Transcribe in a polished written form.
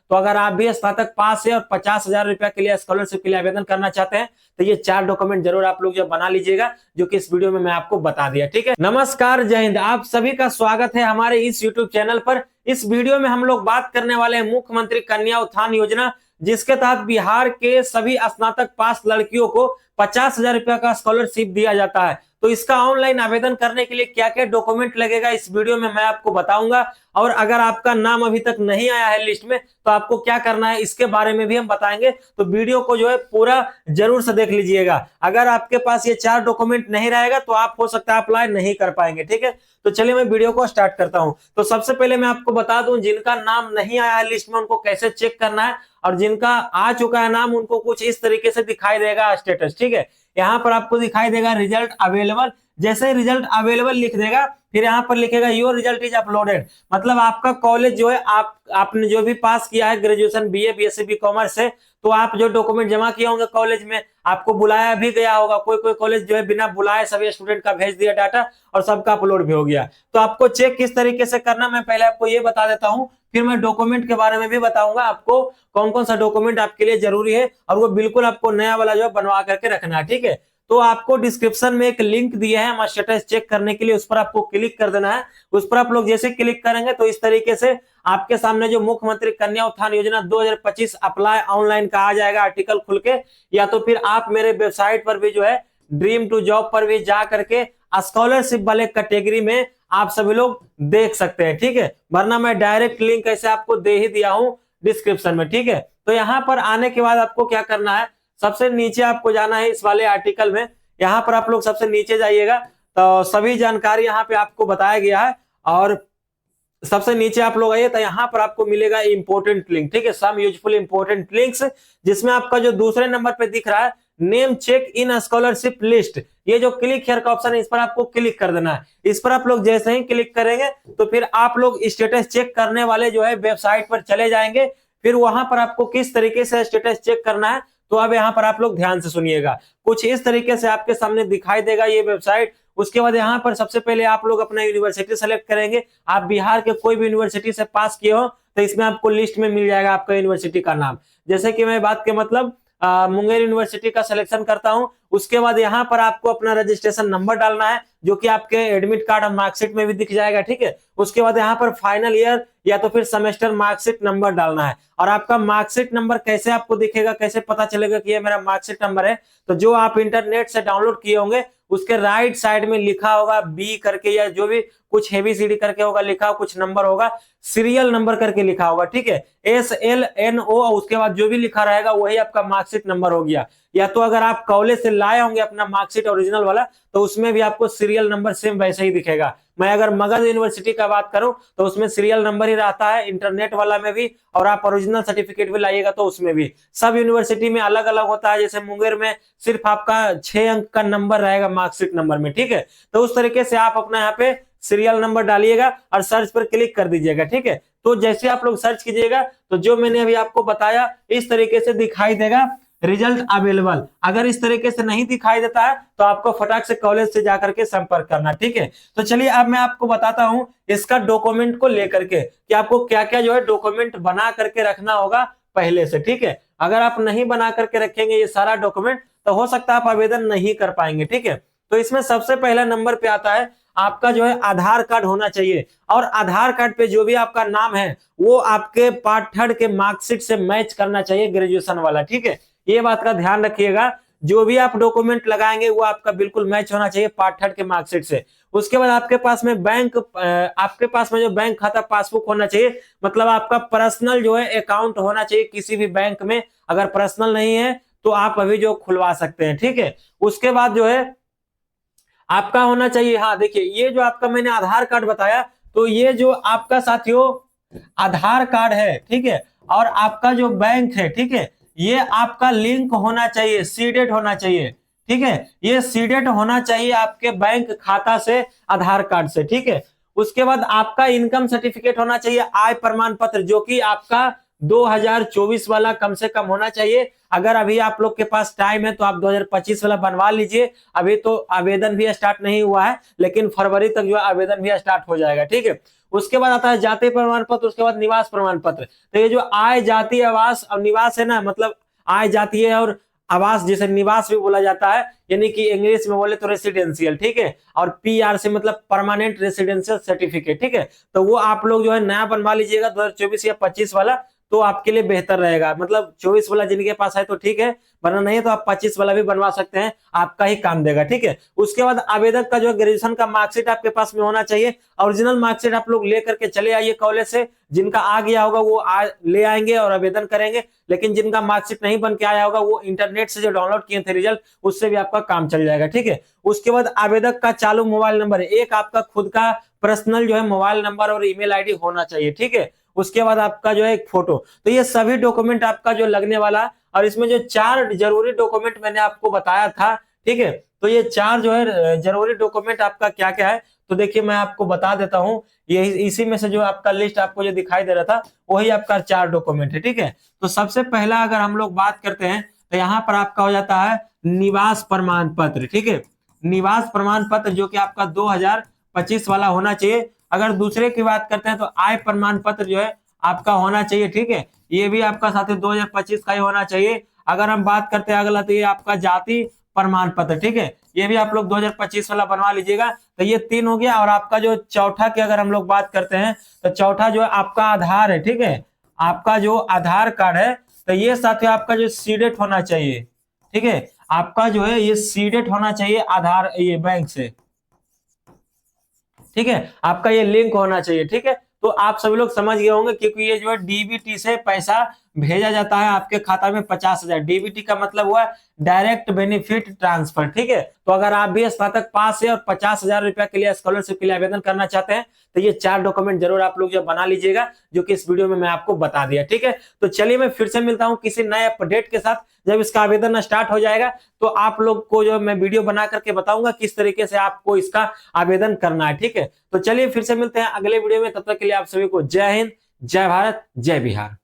तो अगर आप भी स्नातक पास है और 50,000 रुपया के लिए स्कॉलरशिप के लिए आवेदन करना चाहते हैं तो ये 4 डॉक्यूमेंट जरूर आप लोग जो बना लीजिएगा, जो कि इस वीडियो में मैं आपको बता दिया। ठीक है, नमस्कार, जय हिंद, आप सभी का स्वागत है हमारे इस यूट्यूब चैनल पर। इस वीडियो में हम लोग बात करने वाले हैं मुख्यमंत्री कन्या उत्थान योजना, जिसके तहत बिहार के सभी स्नातक पास लड़कियों को 50,000 रुपया का स्कॉलरशिप दिया जाता है। तो इसका ऑनलाइन आवेदन करने के लिए क्या क्या डॉक्यूमेंट लगेगा इस वीडियो में मैं आपको बताऊंगा, और अगर आपका नाम अभी तक नहीं आया है लिस्ट में तो आपको क्या करना है इसके बारे में भी हम बताएंगे। तो वीडियो को जो है पूरा जरूर से देख लीजिएगा। अगर आपके पास ये 4 डॉक्यूमेंट नहीं रहेगा तो आप हो सकता है अप्लाई नहीं कर पाएंगे। ठीक है, तो चलिए मैं वीडियो को स्टार्ट करता हूं। तो सबसे पहले मैं आपको बता दूं, जिनका नाम नहीं आया है लिस्ट में उनको कैसे चेक करना है, और जिनका आ चुका है नाम उनको कुछ इस तरीके से दिखाई देगा स्टेटस। ठीक है, यहाँ पर आपको दिखाई देगा रिजल्ट अवेलेबल। जैसे ही रिजल्ट अवेलेबल लिख देगा फिर यहाँ पर लिखेगा योर रिजल्ट इज अपलोडेड, मतलब आपका कॉलेज जो है आपने जो भी पास किया है graduation BA BSc B commerce से, तो आप जो डॉक्यूमेंट जमा किए होंगे कॉलेज में, आपको बुलाया भी गया होगा। कोई कोई कॉलेज जो है बिना बुलाए सभी स्टूडेंट का भेज दिया डाटा और सबका अपलोड भी हो गया। तो आपको चेक किस तरीके से करना मैं पहले आपको ये बता देता हूँ, फिर मैं डॉक्यूमेंट के बारे में भी बताऊंगा आपको कौन कौन सा डॉक्यूमेंट आपके लिए जरूरी है, और वो बिल्कुल आपको नया वाला जो है बनवा करके रखना है। ठीक है, तो आपको डिस्क्रिप्शन में एक लिंक दिया है हमारा स्टेटस चेक करने के लिए, उस पर आपको क्लिक कर देना है। उस पर आप लोग जैसे क्लिक करेंगे तो इस तरीके से आपके सामने जो मुख्यमंत्री कन्या उत्थान योजना 2025 अप्लाई ऑनलाइन का आ जाएगा आर्टिकल खुल के, या तो फिर आप मेरे वेबसाइट पर भी जो है ड्रीम टू जॉब पर भी जा करके स्कॉलरशिप वाले कैटेगरी में आप सभी लोग देख सकते हैं। ठीक है, वरना मैं डायरेक्ट लिंक ऐसे आपको दे ही दिया हूं डिस्क्रिप्शन में। ठीक है, तो यहाँ पर आने के बाद आपको क्या करना है, सबसे नीचे आपको जाना है इस वाले आर्टिकल में। यहाँ पर आप लोग सबसे नीचे जाइएगा तो सभी जानकारी यहाँ पे आपको बताया गया है, और सबसे नीचे आप लोग आइए तो यहाँ पर आपको मिलेगा इंपोर्टेंट लिंक। ठीक है, सम यूजफुल इंपोर्टेंट लिंक्स, जिसमें आपका जो दूसरे नंबर पे दिख रहा है name check in scholarship list, ये जो क्लिक हियर का ऑप्शन है इस पर आपको क्लिक कर देना है। इस पर आप लोग जैसे ही क्लिक करेंगे तो फिर आप लोग स्टेटस चेक करने वाले जो है वेबसाइट पर चले जाएंगे। फिर वहां पर आपको किस तरीके से स्टेटस चेक करना है तो अब यहाँ पर आप लोग ध्यान से सुनिएगा। कुछ इस तरीके से आपके सामने दिखाई देगा ये वेबसाइट। उसके बाद यहाँ पर सबसे पहले आप लोग अपना यूनिवर्सिटी सेलेक्ट करेंगे। आप बिहार के कोई भी यूनिवर्सिटी से पास किए हो तो इसमें आपको लिस्ट में मिल जाएगा आपका यूनिवर्सिटी का नाम। जैसे कि मैं बात के मतलब मुंगेर यूनिवर्सिटी का सिलेक्शन करता हूं। उसके बाद यहाँ पर आपको अपना रजिस्ट्रेशन नंबर डालना है, जो कि आपके एडमिट कार्ड और मार्कशीट में भी दिख जाएगा। ठीक है, उसके बाद यहाँ पर फाइनल ईयर या तो फिर सेमेस्टर मार्कशीट नंबर डालना है। और आपका मार्कशीट नंबर कैसे आपको दिखेगा, कैसे पता चलेगा कि ये मेरा मार्कशीट नंबर है, तो जो आप इंटरनेट से डाउनलोड किए होंगे उसके राइट साइड में लिखा होगा बी करके, या जो भी कुछ ABCD करके होगा लिखा हो, कुछ नंबर होगा, सीरियल नंबर करके लिखा होगा। ठीक है, SLNO, उसके बाद जो भी लिखा रहेगा वही आपका मार्कशीट नंबर हो गया। या तो अगर आप कॉलेज से लाए होंगे अपना मार्कशीट ओरिजिनल वाला तो उसमें भी आपको सीरियल नंबर सेम वैसे ही दिखेगा। मैं अगर मगध यूनिवर्सिटी का बात करूं तो उसमें सीरियल नंबर ही रहता है, इंटरनेट वाला में भी, और आप ओरिजिनल सर्टिफिकेट भी लाइएगा तो उसमें भी। सब यूनिवर्सिटी में अलग अलग होता है, जैसे मुंगेर में सिर्फ आपका 6 अंक का नंबर रहेगा मार्कशीट नंबर में। ठीक है, तो उस तरीके से आप अपना यहाँ पे सीरियल नंबर डालिएगा और सर्च पर क्लिक कर दीजिएगा। ठीक है, तो जैसे आप लोग सर्च कीजिएगा तो जो मैंने अभी आपको बताया इस तरीके से दिखाई देगा रिजल्ट अवेलेबल। अगर इस तरीके से नहीं दिखाई देता है तो आपको फटाक से कॉलेज से जाकर के संपर्क करना। ठीक है, तो चलिए अब मैं आपको बताता हूं इसका डॉक्यूमेंट को लेकर के कि आपको क्या क्या जो है डॉक्यूमेंट बना करके रखना होगा पहले से। ठीक है, अगर आप नहीं बना करके रखेंगे ये सारा डॉक्यूमेंट तो हो सकता है आप आवेदन नहीं कर पाएंगे। ठीक है, तो इसमें सबसे पहला नंबर पे आता है आपका जो है आधार कार्ड होना चाहिए, और आधार कार्ड पे जो भी आपका नाम है वो आपके पार्ट 3 के मार्कशीट से मैच करना चाहिए, ग्रेजुएशन वाला। ठीक है, ये बात का ध्यान रखिएगा, जो भी आप डॉक्यूमेंट लगाएंगे वो आपका बिल्कुल मैच होना चाहिए पार्ट 3 के मार्कशीट से। उसके बाद आपके पास में जो बैंक खाता पासबुक होना चाहिए, मतलब आपका पर्सनल जो है अकाउंट होना चाहिए किसी भी बैंक में। अगर पर्सनल नहीं है तो आप अभी जो खुलवा सकते हैं। ठीक है, उसके बाद जो है आपका होना चाहिए, हाँ देखिए ये जो आपका मैंने आधार कार्ड बताया, तो ये जो आपका साथियों आधार कार्ड है, ठीक है, और आपका जो बैंक है, ठीक है, ये आपका लिंक होना चाहिए, सीडेड होना चाहिए। ठीक है, ये सीडेड होना चाहिए आपके बैंक खाता से, आधार कार्ड से। ठीक है, उसके बाद आपका इनकम सर्टिफिकेट होना चाहिए, आय प्रमाण पत्र, जो कि आपका 2024 वाला कम से कम होना चाहिए। अगर अभी आप लोग के पास टाइम है तो आप 2025 वाला बनवा लीजिए। अभी तो आवेदन भी स्टार्ट नहीं हुआ है, लेकिन फरवरी तक जो है आवेदन भी स्टार्ट हो जाएगा, ठीक है। उसके बाद आता है जाति प्रमाण पत्र, उसके बाद निवास प्रमाण पत्र। तो ये जो आय, जाति, आवास और निवास है ना, मतलब आय, जाति है और आवास, जिसे निवास भी बोला जाता है, यानी कि इंग्लिश में बोले तो रेसिडेंशियल, ठीक है। और पीआर से मतलब परमानेंट रेसिडेंशियल सर्टिफिकेट, ठीक है। तो वो आप लोग जो है नया बनवा लीजिएगा 2024 या 25 वाला, तो आपके लिए बेहतर रहेगा। मतलब 24 वाला जिनके पास है तो ठीक है, वरना नहीं है तो आप 25 वाला भी बनवा सकते हैं, आपका ही काम देगा, ठीक है। उसके बाद आवेदक का जो ग्रेजुएशन का मार्कशीट आपके पास में होना चाहिए। ओरिजिनल मार्कशीट आप लोग लेकर के चले आइए कॉलेज से। जिनका आ गया होगा वो ले आएंगे और आवेदन करेंगे, लेकिन जिनका मार्कशीट नहीं बन के आया होगा वो इंटरनेट से जो डाउनलोड किए थे रिजल्ट, उससे भी आपका काम चल जाएगा, ठीक है। उसके बाद आवेदक का चालू मोबाइल नंबर, एक आपका खुद का पर्सनल जो है मोबाइल नंबर और ईमेल आईडी होना चाहिए, ठीक है। उसके बाद आपका जो है एक फोटो। तो ये सभी डॉक्यूमेंट आपका जो लगने वाला, और इसमें जो 4 जरूरी डॉक्यूमेंट मैंने आपको बताया था, ठीक है। तो ये 4 जो है जरूरी डॉक्यूमेंट आपका क्या क्या है, तो देखिए मैं आपको बता देता हूं। ये इसी में से जो आपका लिस्ट आपको जो दिखाई दे रहा था, वही आपका 4 डॉक्यूमेंट है, ठीक है। तो सबसे पहला अगर हम लोग बात करते हैं तो यहाँ पर आपका हो जाता है निवास प्रमाण पत्र, ठीक है। निवास प्रमाण पत्र जो कि आपका 2025 वाला होना चाहिए। अगर दूसरे की बात करते हैं तो आय प्रमाण पत्र जो है आपका होना चाहिए, ठीक है। ये भी आपका साथ ही 2025 का ही होना चाहिए। अगर हम बात करते हैं अगला, तो ये आपका जाति प्रमाण पत्र, ठीक है। ये भी आप लोग 2025 वाला बनवा लीजिएगा। तो ये 3 हो गया। और आपका जो चौथा की अगर हम लोग बात करते हैं तो चौथा जो है आपका आधार है, ठीक है। आपका जो आधार कार्ड है, तो ये साथ ही आपका जो सीडेट होना चाहिए, ठीक है। आपका जो है ये सीडेट होना चाहिए आधार, ये बैंक से, ठीक है। आपका ये लिंक होना चाहिए, ठीक है। तो आप सभी लोग समझ गए होंगे, क्योंकि ये जो है डीबीटी से पैसा भेजा जाता है आपके खाता में 50,000। डीबीटी का मतलब हुआ डायरेक्ट बेनिफिट ट्रांसफर, ठीक है। तो अगर आप भी स्नातक पास है और 50,000 रुपया के लिए स्कॉलरशिप के लिए आवेदन करना चाहते हैं, तो ये 4 डॉक्यूमेंट जरूर आप लोग जो बना लीजिएगा, जो कि इस वीडियो में मैं आपको बता दिया, ठीक है। तो चलिए मैं फिर से मिलता हूं किसी नए अपडेट के साथ। जब इसका आवेदन स्टार्ट हो जाएगा तो आप लोग को जो मैं वीडियो बना करके बताऊंगा किस तरीके से आपको इसका आवेदन करना है, ठीक है। तो चलिए फिर से मिलते हैं अगले वीडियो में। तब तक के लिए आप सभी को जय हिंद, जय भारत, जय बिहार।